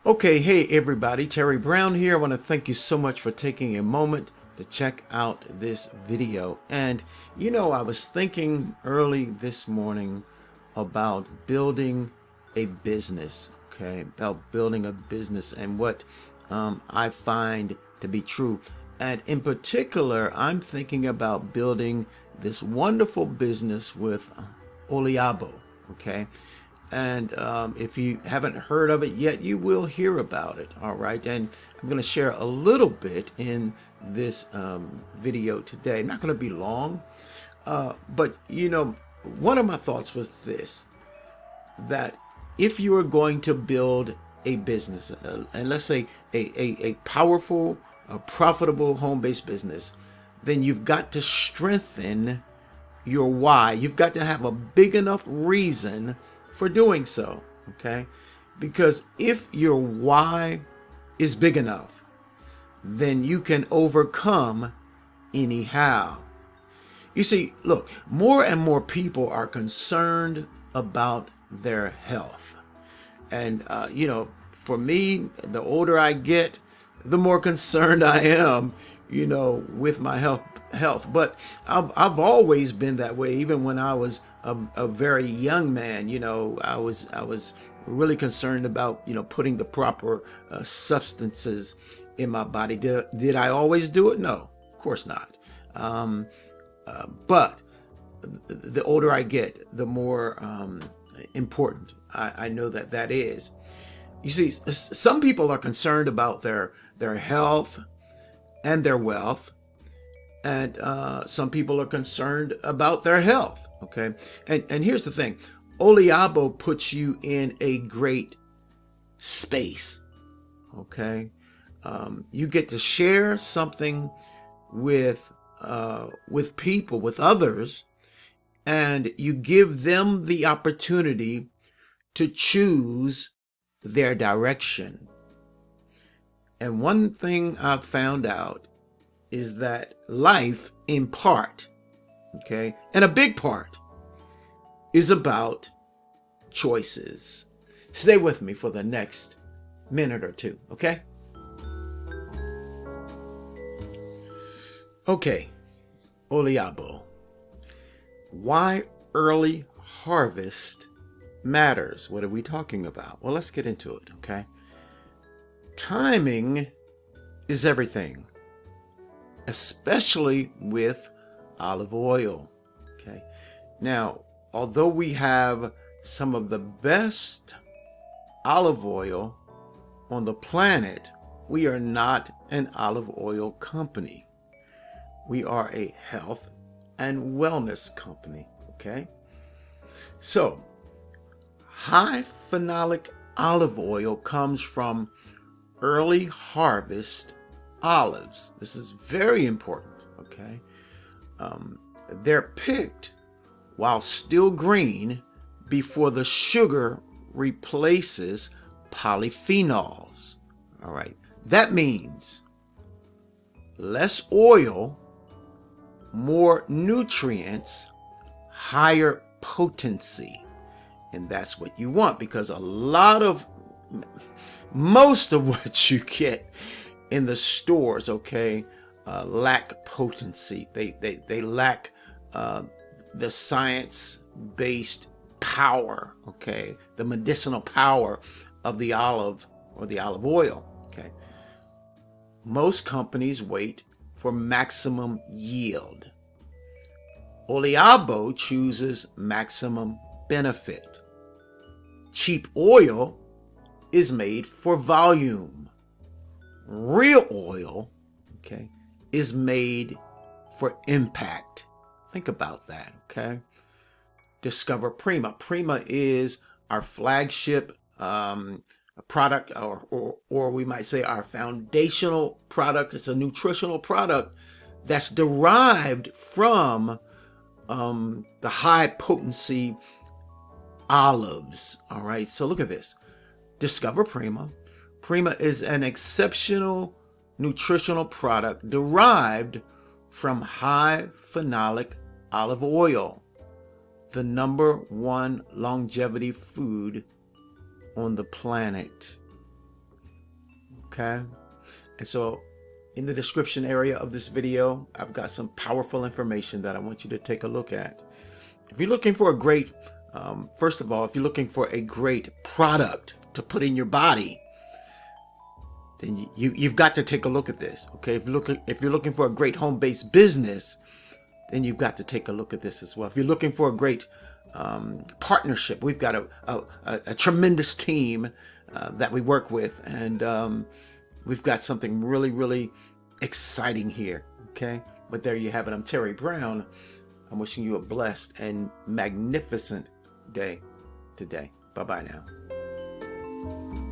Okay, hey everybody, Terry Brown here. I want to thank you so much for taking a moment to check out this video. And I was thinking early this morning about building a business, okay, about building a business and what I find to be true. And in particular, I'm thinking about building this wonderful business with Oliabo, okay? And if you haven't heard of it yet, you will hear about it, all right? And I'm going to share a little bit in this video today. Not going to be long, but one of my thoughts was this, that if you are going to build a business, and let's say a powerful, profitable home-based business, then you've got to strengthen your why. You've got to have a big enough reason for doing so, okay? Because if your why is big enough, then you can overcome anyhow. You see, look, more and more people are concerned about their health. And, for me, the older I get, the more concerned I am, with my health. But I've always been that way. Even when I was a very young man, I was really concerned about putting the proper substances in my body. Did I always do it? No, of course not. But the older I get, the more important I know that is. You see, some people are concerned about their health and their wealth, and some people are concerned about their health, okay? And here's the thing. Oliabo puts you in a great space, okay? You get to share something with people, with others, and you give them the opportunity to choose their direction. And one thing I've found out is that life, in part, okay, and a big part, is about choices. Stay with me for the next minute or two, okay? Okay, Oliabo. Why early harvest matters. What are we talking about? Well, let's get into it, okay? Timing is everything, especially with olive oil, okay? Now, although we have some of the best olive oil on the planet, we are not an olive oil company. We are a health and wellness company, okay? So, high-phenolic olive oil comes from early harvest olives. This is very important, okay? They're picked while still green before the sugar replaces polyphenols, all right? That means less oil, more nutrients, higher potency. And that's what you want, because most of what you get in the stores, okay, lack potency. They lack the science-based power, okay, the medicinal power of the olive or the olive oil, okay. Most companies wait for maximum yield. Oliabo chooses maximum benefit. Cheap oil is made for volume. Real oil, okay, is made for impact. Think about that, okay? Discover Prima. Prima is our flagship product, or we might say our foundational product. It's a nutritional product that's derived from the high potency olives. All right, so look at this. Discover Prima. Prima is an exceptional nutritional product derived from high-phenolic olive oil, the #1 longevity food on the planet. Okay. And so in the description area of this video, I've got some powerful information that I want you to take a look at. If you're looking for a great, first of all, if you're looking for a great product to put in your body, then you've got to take a look at this. Okay. If you're looking for a great home-based business, then you've got to take a look at this as well. If you're looking for a great partnership, we've got a tremendous team that we work with, and we've got something really, really exciting here. Okay. But there you have it. I'm Terry Brown. I'm wishing you a blessed and magnificent day today. Bye-bye now.